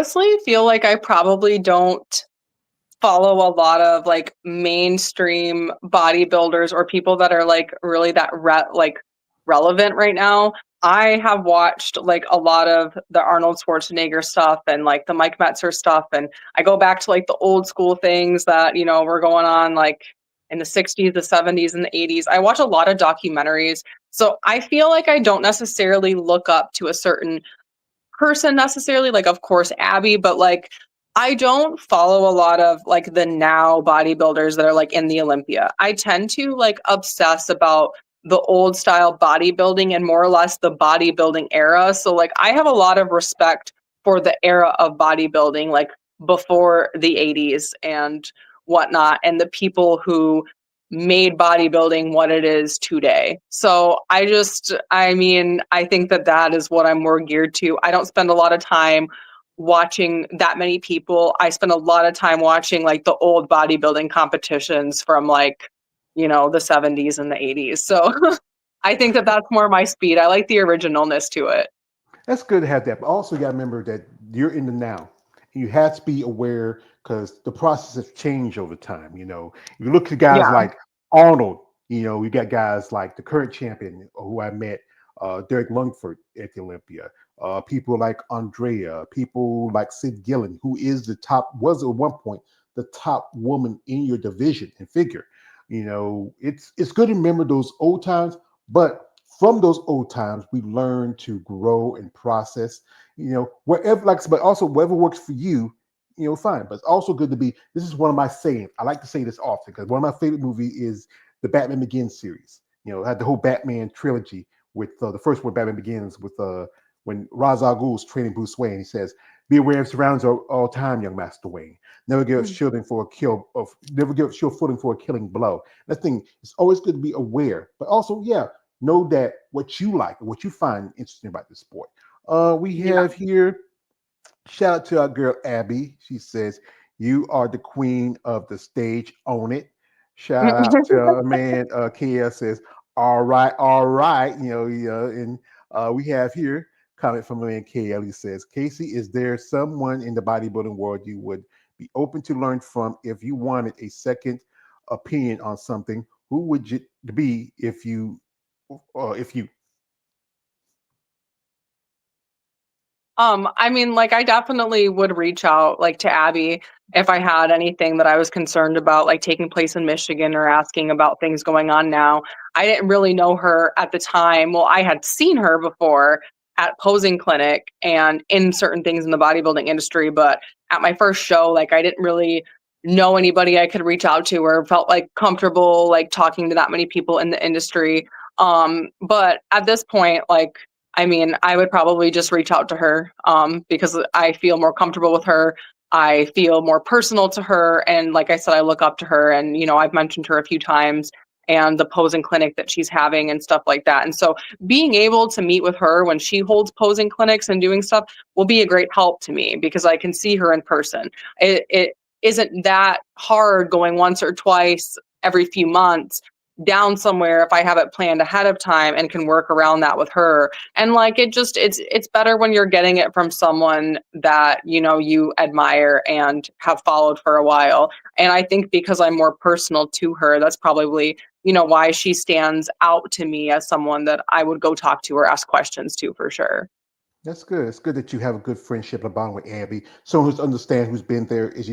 honestly feel like I probably don't follow a lot of like mainstream bodybuilders or people that are like really that like relevant right now. I have watched like a lot of the Arnold Schwarzenegger stuff and like the Mike Metzer stuff, and I go back to like the old school things that were going on like in the 60s, the 70s, and the 80s. I watch a lot of documentaries, so I feel like I don't necessarily look up to a certain person necessarily, like of course Abby, but like I don't follow a lot of like the now bodybuilders that are like in the Olympia. I tend to like obsess about the old style bodybuilding and more or less the bodybuilding era. So like I have a lot of respect for the era of bodybuilding, like before the 80s and whatnot, and the people who made bodybuilding what it is today. So I mean, I think that that is what I'm more geared to. I don't spend a lot of time watching that many people. I spend a lot of time watching like the old bodybuilding competitions from like, the 70s and the 80s. So I think that that's more my speed. I like the originalness to it. That's good to have that. But also, you got to remember that you're in the now. You have to be aware because the process has changed over time. If you look at guys Yeah. like Arnold, you got guys like the current champion who I met, Derek Lungford at the Olympia. People like Andrea, people like Sid Gillen, who is was at one point the top woman in your division and figure. It's good to remember those old times, but from those old times, we learn to grow and process, wherever, like, but also whatever works for you, fine. But it's also good to be, this is one of my sayings. I like to say this often because one of my favorite movies is the Batman Begins series. I had the whole Batman trilogy with the first one, Batman Begins, with when Ra's al Ghul's training Bruce Wayne. He says, "Be aware of surroundings all time, young Master Wayne. Never give up shielding for a kill. Of never give up shield footing for a killing blow." That thing, it's always good to be aware, but also, yeah, know that what you like, what you find interesting about the sport. We Yeah. have here, shout out to our girl Abby. She says, "You are the queen of the stage. Own it." Shout out to our man KL says, all right." And we have here comment from a man KL. He says, "Kasey, is there someone in the bodybuilding world you would be open to learn from if you wanted a second opinion on something? Who would it be if you?" I mean, like, I definitely would reach out, like, to Abby if I had anything that I was concerned about, like, taking place in Michigan or asking about things going on now. I didn't really know her at the time. Well, I had seen her before at posing clinic and in certain things in the bodybuilding industry, but at my first show, like, I didn't really know anybody I could reach out to or felt like comfortable like talking to that many people in the industry. But at this point, like I mean, I would probably just reach out to her because I feel more comfortable with her. I feel more personal to her. And like I said, I look up to her. And, I've mentioned her a few times and the posing clinic that she's having and stuff like that. And so being able to meet with her when she holds posing clinics and doing stuff will be a great help to me because I can see her in person. It isn't that hard going once or twice every few months down somewhere if I have it planned ahead of time and can work around that with her. And like it's better when you're getting it from someone that you admire and have followed for a while. And I think because I'm more personal to her, that's probably why she stands out to me as someone that I would go talk to or ask questions to for sure. That's good. It's good that you have a good friendship and bond with Abby. Someone who's understand who's been there is,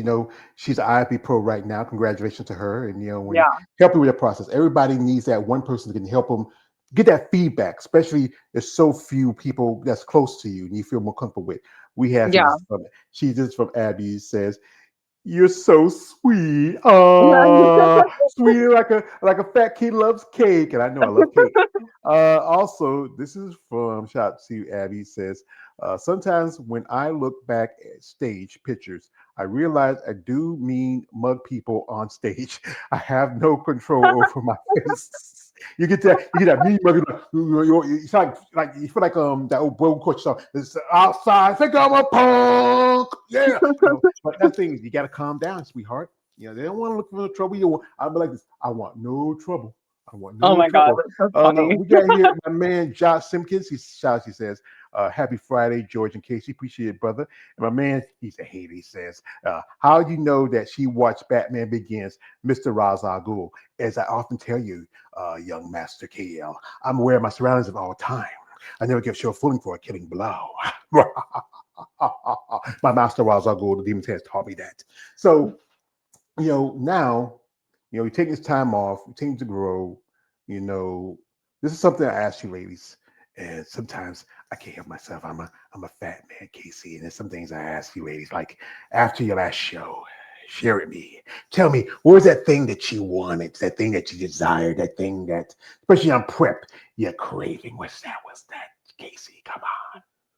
she's an IFB pro right now. Congratulations to her. And when Yeah. help you with that process. Everybody needs that one person that can help them get that feedback, especially there's so few people that's close to you and you feel more comfortable with. We have here, Yeah. this is from Abby, says, "You're so sweet. Oh, sweet like a fat kid loves cake." And I know I love cake. Also, this is from shout out to you, Abby says, "Sometimes when I look back at stage pictures, I realize I do mean mug people on stage. I have no control over my face." You get that mean mug. You sound like you feel like that old Broken Court song. It's outside. Think I'm a punk. Yeah. But that thing is, you got to calm down, sweetheart. They don't want to look for no trouble. I'll be like this. I want no trouble. I want Oh no my God, trouble. that's so funny. We got here my man Josh Simpkins. He says, Happy Friday, George and Casey. Appreciate it, brother. And my man, he's a hater. He says, how do you know that she watched Batman Begins, Mr. Ra's al Ghul? As I often tell you, young Master KL, I'm aware of my surroundings at all time. I never give short fooling for a killing blow. My master Ra's al Ghul, the demon has taught me that. So, now, you're taking this time off, you're taking to grow, you know, this is something I ask you ladies. And sometimes I can't help myself. I'm a fat man, Casey. And there's some things I ask you ladies, like after your last show, share with me. Tell me, what was that thing that you wanted, that thing that you desired, that thing that, especially on prep, you're craving? What's that? What's that, Casey? Come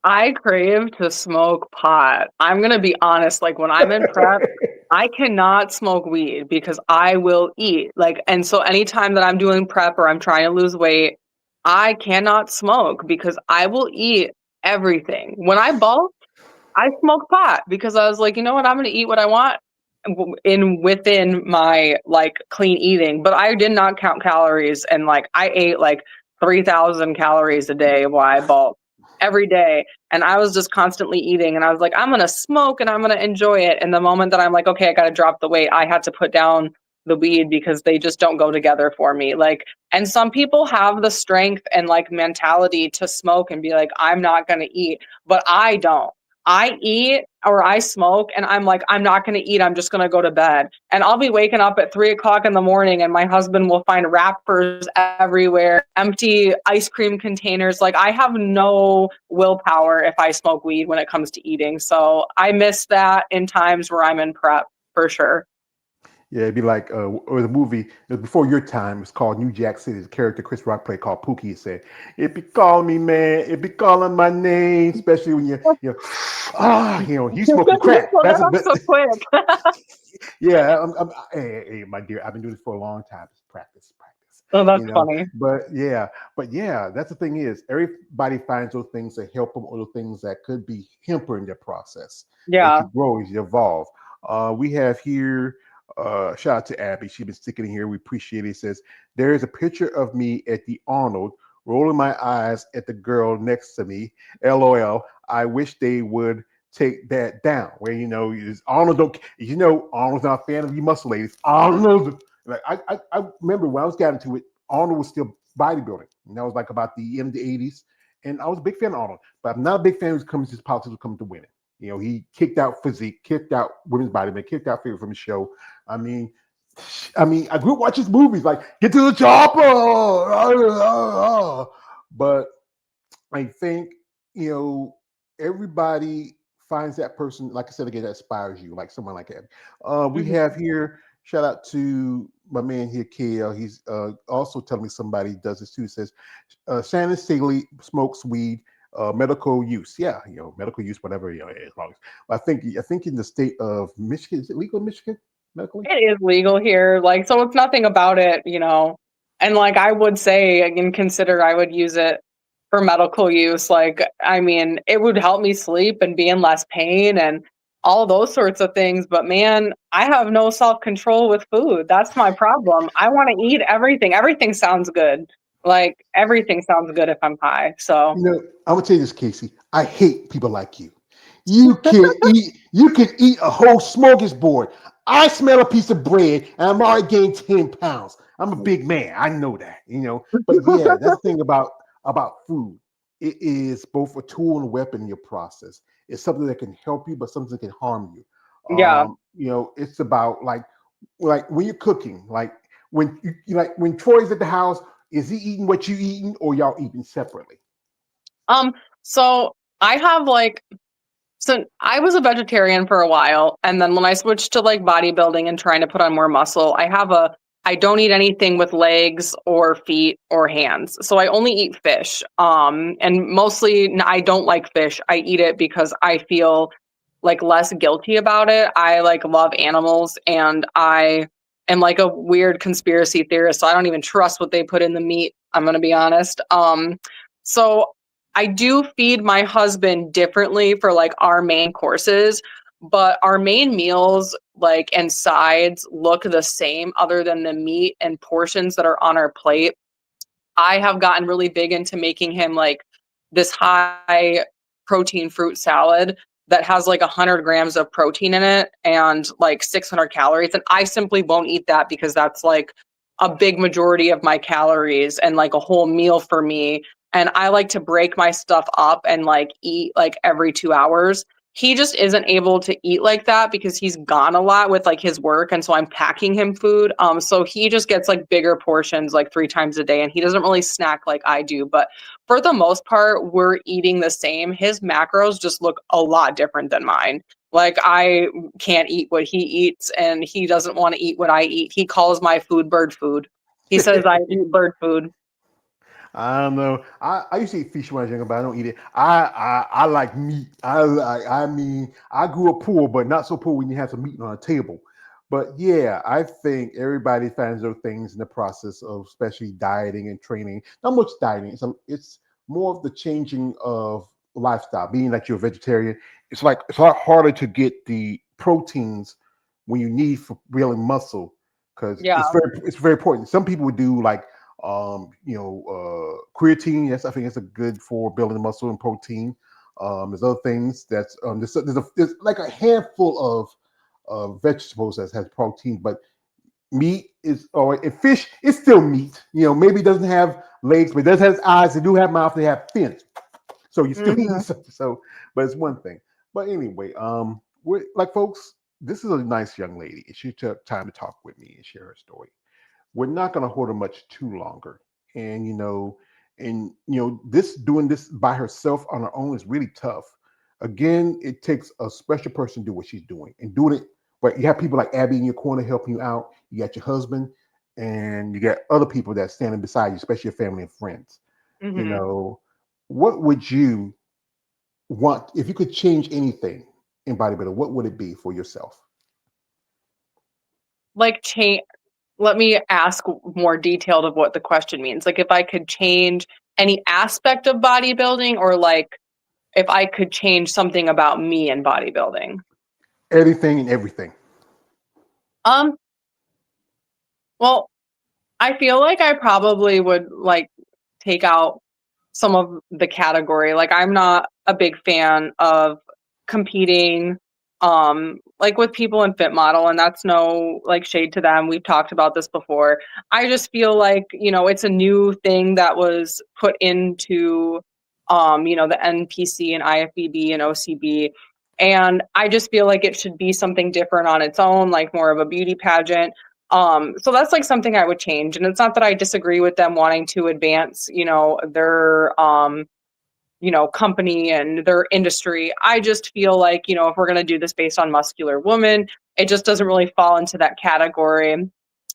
I crave to smoke pot. I'm gonna be honest, like when I'm in prep, on. I cannot smoke weed because I will eat. Like, and so anytime that I'm doing prep or I'm trying to lose weight, I cannot smoke because I will eat everything. When I bulk, I smoke pot because I was like, you know what, I'm gonna eat what I want in within my like clean eating. But I did not count calories and like I ate like 3,000 calories a day while I bulk every day. And I was just constantly eating and I was like, I'm gonna smoke and I'm gonna enjoy it. And the moment that I'm like, okay, I gotta drop the weight, I had to put down the weed because they just don't go together for me. Like, and some people have the strength and like mentality to smoke and be like, I'm not gonna eat, but I don't. I eat or I smoke and I'm like, I'm not going to eat. I'm just going to go to bed. And I'll be waking up at 3 o'clock in the morning and my husband will find wrappers everywhere, empty ice cream containers. Like I have no willpower if I smoke weed when it comes to eating. So I miss that in times where I'm in prep for sure. Yeah, it'd be like, or the movie it was before your time. It's called New Jack City. The character Chris Rock played called Pookie. He said, "It be calling me, man. It be calling my name, especially when he's smoking You crack. pulled That's that a up bit." so quick. Yeah, hey, my dear, I've been doing this for a long time. It's practice. Oh, that's funny. But yeah, that's the thing is, everybody finds those things that help them, or those things that could be hampering their process as Yeah. you grow, as you evolve. We have here. Shout out to Abby. She's been sticking in here. We appreciate it. It says, there is a picture of me at the Arnold, rolling my eyes at the girl next to me. LOL. I wish they would take that down. Where Arnold don't. Arnold's not a fan of you muscle ladies. Arnold. Like I remember when I was getting into it, Arnold was still bodybuilding, and that was like about the end of the '80s. And I was a big fan of Arnold, but I'm not a big fan who's coming to his politics, who's coming to winning. He kicked out physique, kicked out women's body, but kicked out favorite from the show. I mean, I grew up watching his movies like Get to the Chopper, but I think everybody finds that person, like I said again, that inspires you, like someone like that. We Mhm. have here. Shout out to my man here, KL. He's also telling me somebody does this too. He says Shannon Staley smokes weed, medical use. Yeah, medical use, whatever. As long as I think in the state of Michigan, is it legal in Michigan medically? It is legal here, like, so it's nothing about it, and, like, I would say and consider I would use it for medical use, like, I mean, it would help me sleep and be in less pain and all those sorts of things, but man, I have no self-control with food, that's my problem. I wanna eat everything, everything sounds good, like, everything sounds good if I'm high, so I'm gonna tell you this, Casey. I hate people like you. You can eat a whole smorgasbord. I smell a piece of bread and I'm already gained 10 pounds. I'm a big man. I know that. But yeah, that's the thing about food. It is both a tool and a weapon in your process. It's something that can help you, but something that can harm you. yeah. It's about like when you're cooking, like like when Troy's at the house, is he eating what you eating or y'all eating separately? Um, so I have, like, so I was a vegetarian for a while, and then when I switched to like bodybuilding and trying to put on more muscle, I don't eat anything with legs or feet or hands. So I only eat fish. And mostly I don't like fish. I eat it because I feel like less guilty about it. I like love animals and I am like a weird conspiracy theorist, so I don't even trust what they put in the meat, I'm going to be honest. So I do feed my husband differently for like our main courses, but our main meals like and sides look the same other than the meat and portions that are on our plate. I have gotten really big into making him like this high protein fruit salad that has like 100 grams of protein in it and like 600 calories. And I simply won't eat that because that's like a big majority of my calories and like a whole meal for me. And I like to break my stuff up and like eat like every 2 hours. He just isn't able to eat like that because he's gone a lot with like his work. And so I'm packing him food. So he just gets like bigger portions like 3 times a day and he doesn't really snack like I do. But for the most part, we're eating the same. His macros just look a lot different than mine. Like I can't eat what he eats and he doesn't want to eat what I eat. He calls my food bird food. He says I eat bird food. I don't know. I used to eat fish when I was younger, but I don't eat it. I like meat. I mean, I grew up poor, but not so poor when you have some meat on a table. But yeah, I think everybody finds those things in the process of especially dieting and training. Not much dieting. It's more of the changing of lifestyle. Being that you're a vegetarian, it's like it's a lot harder to get the proteins when you need for building muscle because Yeah. it's very important. Some people would do like creatine. Yes, I think it's a good for building muscle and protein. There's other things that's there's like a handful of vegetables that has protein, but meat is or fish is still meat. Maybe it doesn't have legs, but it does have eyes. They do have mouth. They have fins. So you still eat Mhm. something. So, but it's one thing. But anyway, we're like folks. This is a nice young lady. She took time to talk with me and share her story. We're not going to hold her much too longer. And this doing this by herself on her own is really tough. Again, it takes a special person to do what she's doing and doing it. But you have people like Abby in your corner helping you out. You got your husband, and you got other people that are standing beside you, especially your family and friends. You Mhm. know, what would you want if you could change anything in bodybuilding? What would it be for yourself? Like change let me ask more detailed of what the question means. Like if I could change any aspect of bodybuilding or like if I could change something about me in bodybuilding. Anything and everything. Um well, I feel like I probably would like take out some of the category. Like I'm not a big fan of competing like with people in fit model and that's no like shade to them. We've talked about this before. I just feel like, it's a new thing that was put into the NPC and IFBB and OCB and I just feel like it should be something different on its own, like more of a beauty pageant. So that's like something I would change. And it's not that I disagree with them wanting to advance, their company and their industry. I just feel like, if we're gonna do this based on muscular woman, it just doesn't really fall into that category.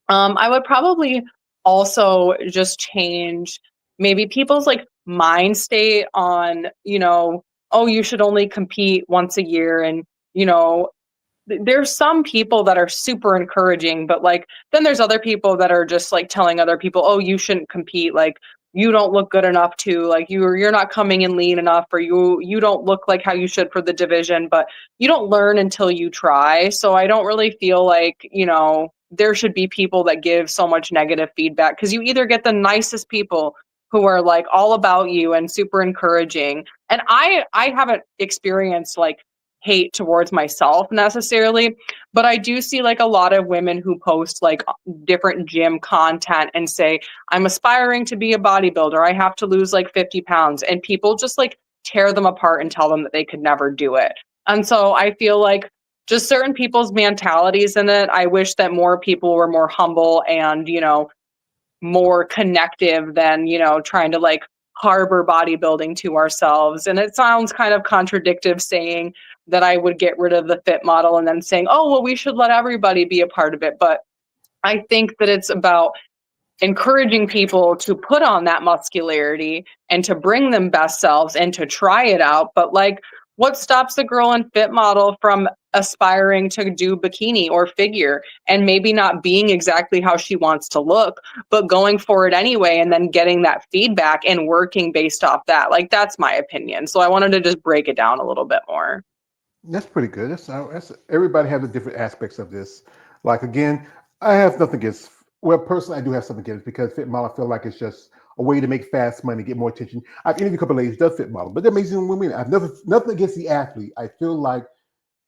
I would probably also just change maybe people's like mind state on, oh, you should only compete once a year and you know there's some people that are super encouraging, but like then there's other people that are just like telling other people, "Oh, you shouldn't compete. Like you don't look good enough to like you're not coming in lean enough or you don't look like how you should for the division." But you don't learn until you try. So I don't really feel like, there should be people that give so much negative feedback because you either get the nicest people who are like all about you and super encouraging. And I haven't experienced like hate towards myself necessarily, but I do see like a lot of women who post like different gym content and say, I'm aspiring to be a bodybuilder. I have to lose like 50 pounds. And people just like tear them apart and tell them that they could never do it. And so I feel like just certain people's mentalities in it. I wish that more people were more humble and, more connective than, trying to like harbor bodybuilding to ourselves. And it sounds kind of contradictive saying that I would get rid of the fit model and then saying, oh, well, we should let everybody be a part of it. But I think that it's about encouraging people to put on that muscularity and to bring them best selves and to try it out. But like, what stops a girl in fit model from aspiring to do bikini or figure and maybe not being exactly how she wants to look, but going for it anyway and then getting that feedback and working based off that? Like, that's my opinion. So I wanted to just break it down a little bit more. That's pretty good. That's everybody has the different aspects of this. Like again, I have nothing against. Well, personally, I do have something against because fit model. I feel like it's just a way to make fast money, get more attention. I've interviewed a couple of ladies that does fit model, but they're amazing women. I've never nothing against the athlete. I feel like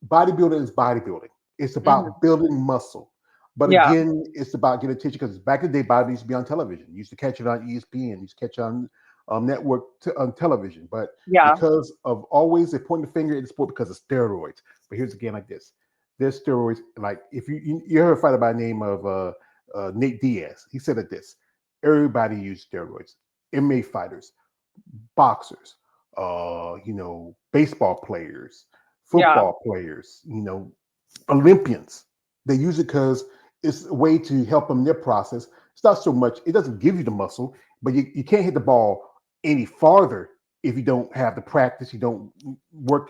bodybuilding is bodybuilding. It's about Mhm. building muscle. But Yeah, again, it's about getting attention because back in the day, bodybuilding used to be on television. You used to catch it on ESPN, you used to catch it on on television. But yeah, because of always they point the finger at the sport because of steroids. But here's again like this: there's steroids. Like if you heard a fighter by the name of Nate Diaz, he said that this everybody used steroids. MMA fighters, boxers, baseball players, yeah, football players, Olympians. They use it because it's a way to help them in their process. It's not so much, it doesn't give you the muscle, but you can't hit the ball any farther if you don't have the practice, you don't work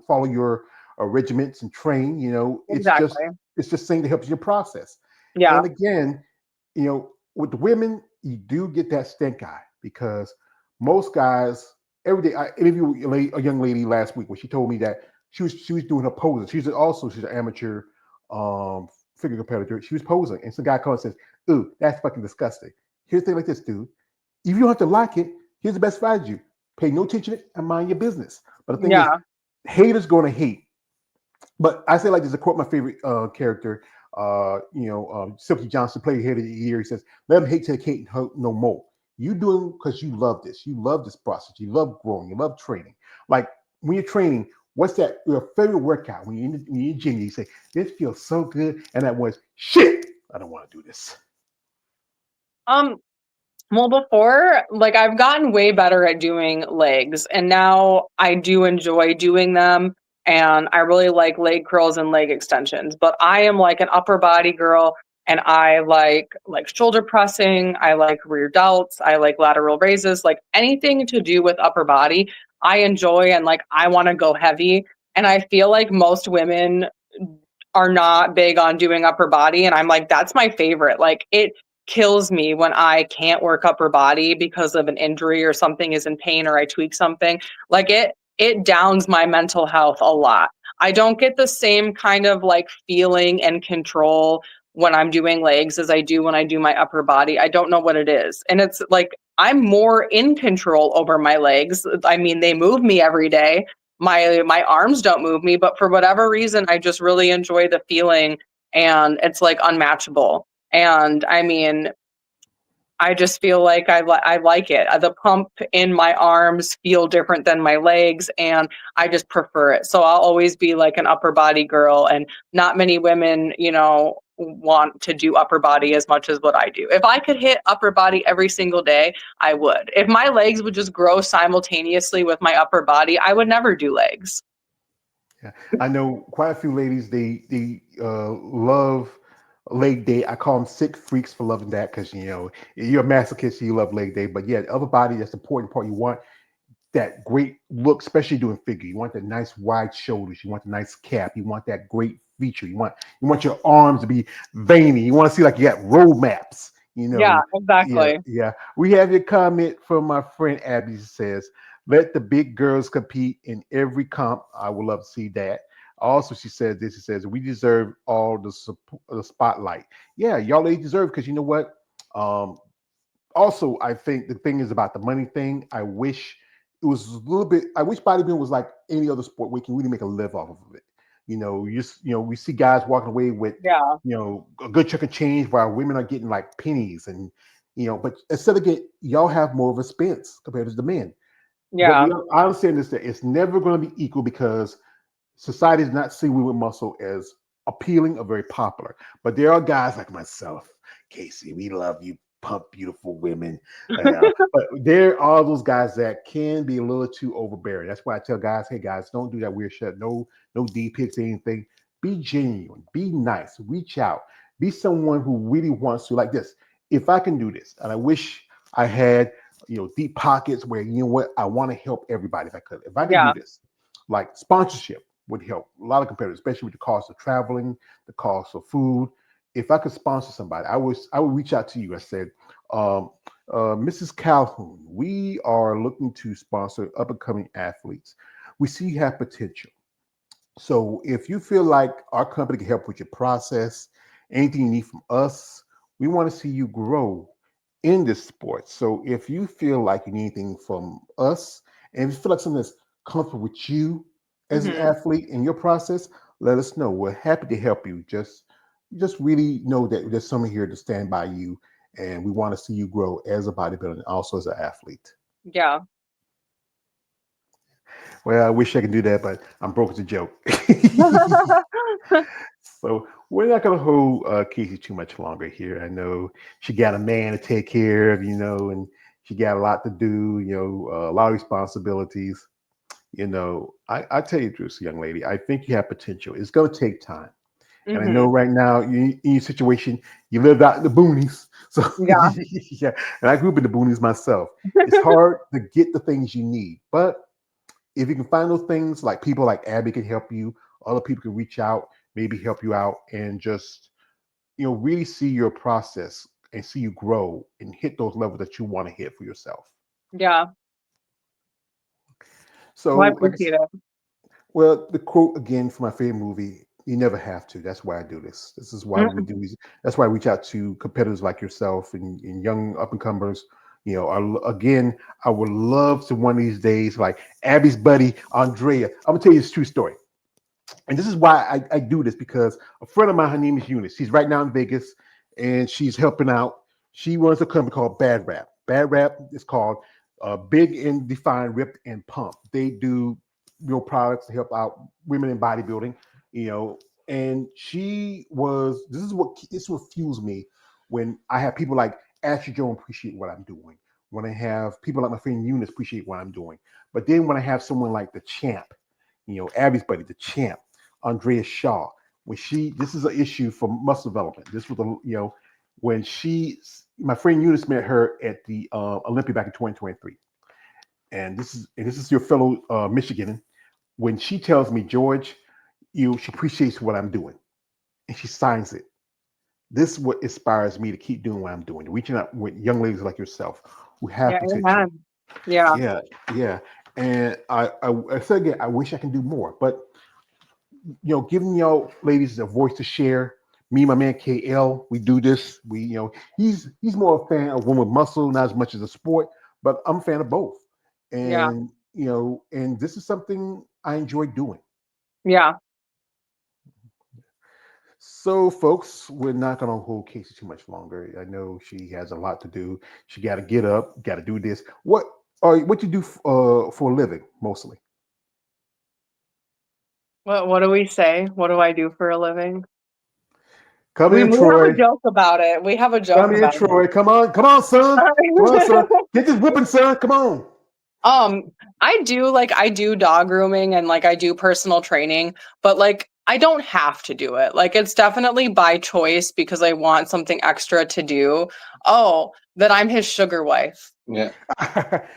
follow your regiments and train. exactly. It's just saying to help your process. Yeah, And again, with the women, you do get that stink eye because most guys every day. I interviewed a young lady last week where she told me that she was doing her posing. She's an amateur um, figure competitor. She was posing, and some guy comes and says, "Ooh, that's fucking disgusting." Here's the thing like this, dude. If you don't have to like it, here's the best advice you pay no attention to it and mind your business. But the thing is, yeah. haters going to hate. But I say like this, to quote my favorite character, Silky Johnson, played here the year. He says, "Let them hate till they can't hurt no more. You doing because you love this. You love this process. You love growing. You love training. Like when you're training, what's that? Your favorite workout when you're in the gym? You say, this feels so good, and that was shit. I don't want to do this. Um, Well, before, like, I've gotten way better at doing legs, and now I do enjoy doing them, and I really like leg curls and leg extensions. But I am like an upper body girl, and I like shoulder pressing, I like rear delts, I like lateral raises, like anything to do with upper body, I enjoy and like I want to go heavy. And I feel like most women are not big on doing upper body, and I'm like, that's my favorite. Like it kills me when I can't work upper body because of an injury or something is in pain or I tweak something. Like it downs my mental health a lot. I don't get the same kind of like feeling and control when I'm doing legs as I do when I do my upper body. I don't know what it is. And it's like I'm more in control over my legs. I mean, they move me every day. My arms don't move me, but for whatever reason, I just really enjoy the feeling and it's like unmatchable. And I mean, I just feel like I like it. The pump in my arms feel different than my legs, and I just prefer it. So I'll always be like an upper body girl, and not many women, want to do upper body as much as what I do. If I could hit upper body every single day, I would. If my legs would just grow simultaneously with my upper body, I would never do legs. Yeah, I know quite a few ladies. They love leg day. I call them sick freaks for loving that because you're a masochist. You love leg day, but yeah, the other body, that's the important part. You want that great look, especially doing figure. You want the nice wide shoulders. You want the nice cap. You want that great feature. You want your arms to be veiny. You want to see like you got road maps. Yeah, Yeah, exactly. yeah. We have your comment from my friend Abby. Says, "Let the big girls compete in every comp." I would love to see that. Also, she said this. She says, "We deserve all the spotlight." Yeah, y'all ladies deserve because you know what? Um, Also, I think the thing is about the money thing. I wish it was a little bit. I wish bodybuilding was like any other sport. We can really make a live off of it. We see guys walking away with Yeah, a good chunk of change while women are getting like pennies and But instead of y'all have more of a expense compared to the men. But yeah, I understand this that it's never going to be equal because society does not see women with muscle as appealing or very popular. But there are guys like myself, Kasey. We love you, pump beautiful women. But there are those guys that can be a little too overbearing. That's why I tell guys, hey guys, don't do that weird shit. No, no D pics, anything. Be genuine. Be nice. Reach out. Be someone who really wants to like this. If I can do this, and I wish I had deep pockets where I want to help everybody if I could. If I could yeah, do this, like sponsorship would help a lot of competitors, especially with the cost of traveling, the cost of food. If I could sponsor somebody, I would reach out to you. I said, um, Mrs. Calhoun, we are looking to sponsor up and coming athletes. We see you have potential. So if you feel like our company can help with your process, anything you need from us, we want to see you grow in this sport. So if you feel like you need anything from us, and if you feel like something that's comfortable with you as an Mhm. athlete in your process, let us know. We're happy to help you. Just really know that there's someone here to stand by you, and we want to see you grow as a bodybuilder and also as an athlete. Yeah. Well, I wish I could do that, but I'm broke as a joke. So we're not going to hold Casey too much longer here. I know she got a man to take care of, and she got a lot to do, a lot of responsibilities. I tell you the truth, young lady, I think you have potential. It's going to take time. And I know Mhm. right now you in your situation, you live out in the boonies. So Yeah. yeah, and I grew up in the boonies myself. It's hard to get the things you need, but if you can find those things, like people like Abby can help you, other people can reach out, maybe help you out, and just really see your process and see you grow and hit those levels that you want to hit for yourself. Yeah. Well, I So, like I said, appreciate it. well, the quote again from my favorite movie: "You never have to." That's why I do this. This is why we Mhm. do these. That's why I reach out to competitors like yourself and young up and comers. Again, I would love to one of these days, like Abby's buddy Andrea. I'm gonna tell you this true story. And this is why I do this, because a friend of mine, her name is Eunice. She's right now in Vegas, and she's helping out. She runs a company called Bad Rap. Bad Rap is called Big and Defined, Ripped and Pump. They do real products to help out women in bodybuilding. You know, and she was. This is what fuels me when I have people like Ashley Jones appreciate what I'm doing. When I have people like my friend Eunice appreciate what I'm doing. But then when I have someone like the champ, Abby's buddy, the champ, Andrea Shaw, when this is an issue for muscle development. This was when my friend Eunice met her at the Olympia back in 2023, and this is your fellow Michigan. When she tells me, George, she appreciates what I'm doing, and she signs it. This is what inspires me to keep doing what I'm doing, reaching out with young ladies like yourself who have Yeah, potential. amen. Yeah. Yeah, yeah. And I said again, I wish I can do more, but giving y'all ladies a voice to share. Me, and my man KL, we do this. He's more a fan of women with muscle, not as much as a sport, but I'm a fan of both. Yeah. And this is something I enjoy doing. Yeah. So, folks, we're not going to hold Casey too much longer. I know she has a lot to do. She got to get up, got to do this. What you do for a living mostly? What do we say? What do I do for a living? Come We in, we have a Troy. joke about it. We have a joke Come in, about Troy. Come on, son. Come on, son. it. Get this whipping, son. Come on. Um, I do dog grooming and like I do personal training, but like I don't have to do it. Like it's definitely by choice because I want something extra to do. Oh, that I'm his sugar wife. Yeah.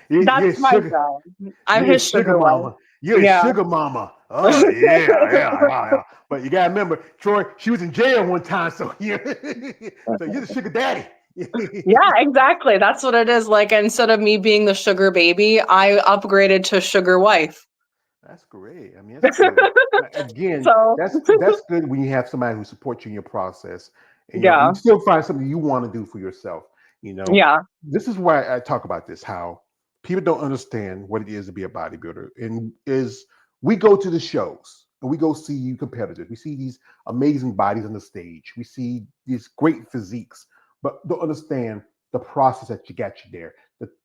You're That's a my sugar. job. I'm You're a his sugar sugar wife. mama. You're a Yeah. sugar mama. Oh yeah, yeah, yeah, yeah. But you gotta remember, Troy. She was in jail one time, so yeah. So you're the sugar daddy. Yeah, exactly. That's what it is. Like instead of me being the sugar baby, I upgraded to sugar wife. That's great. I mean, that's good. Again, So, that's good when you have somebody who supports you in your process, and you yeah. still find something you want to do for yourself. You know, Yeah. this is why I talk about this. How people don't understand what it is to be a bodybuilder, and is we go to the shows and we go see you competitors. We see these amazing bodies on the stage. We see these great physiques, but don't understand the process that got you there.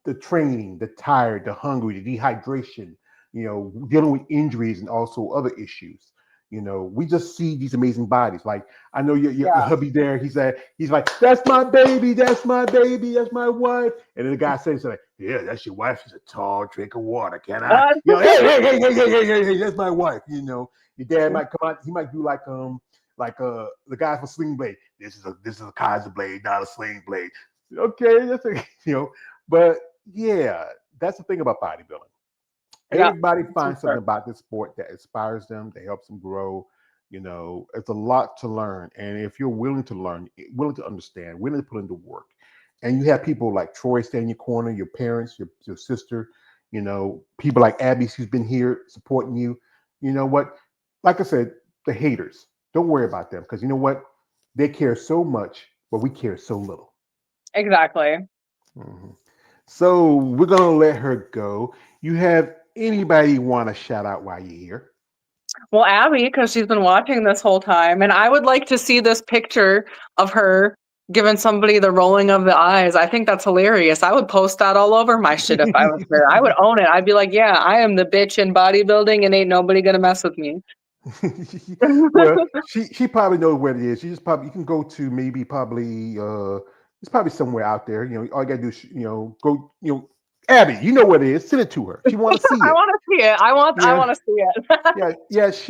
The training, the tired, the hungry, the dehydration, dealing with injuries and also other issues. We just see these amazing bodies. Like I know your Yeah. hubby there. He's like, that's my baby, that's my baby, that's my wife. And then the guy says like, yeah, that's your wife. She's a tall drink of water. Can I? Hey, hey, hey, hey, hey, hey, hey, hey, that's my wife. Your dad might come out. He might do like the guy from Sling Blade. This is a Kaiser blade, not a sling blade. Okay, that's a but yeah, that's the thing about bodybuilding. Yeah. Everybody For finds something sure. about this sport that inspires them, that helps them grow. It's a lot to learn. And if you're willing to learn, willing to understand, willing to put into work, and you have people like Troy standing in your corner, your parents, your sister, people like Abby who's been here supporting you, you know what? Like I said, the haters, don't worry about them because you know what? They care so much, but we care so little. Exactly. Mhm. So we're gonna let her go. You have anybody want to shout out while you're here? Well, Abby, because she's been watching this whole time, and I would like to see this picture of her giving somebody the rolling of the eyes. I think that's hilarious. I would post that all over my shit if I was her. I would own it. I'd be like, yeah, I am the bitch in bodybuilding, and ain't nobody gonna mess with me. Well, she probably knows where it is. She just probably you can go to maybe probably it's probably somewhere out there. You know, all you gotta do is go Abby, you know what it is. Send it to her. She want to see I it. want to see it. I want Yeah, to see it. yeah.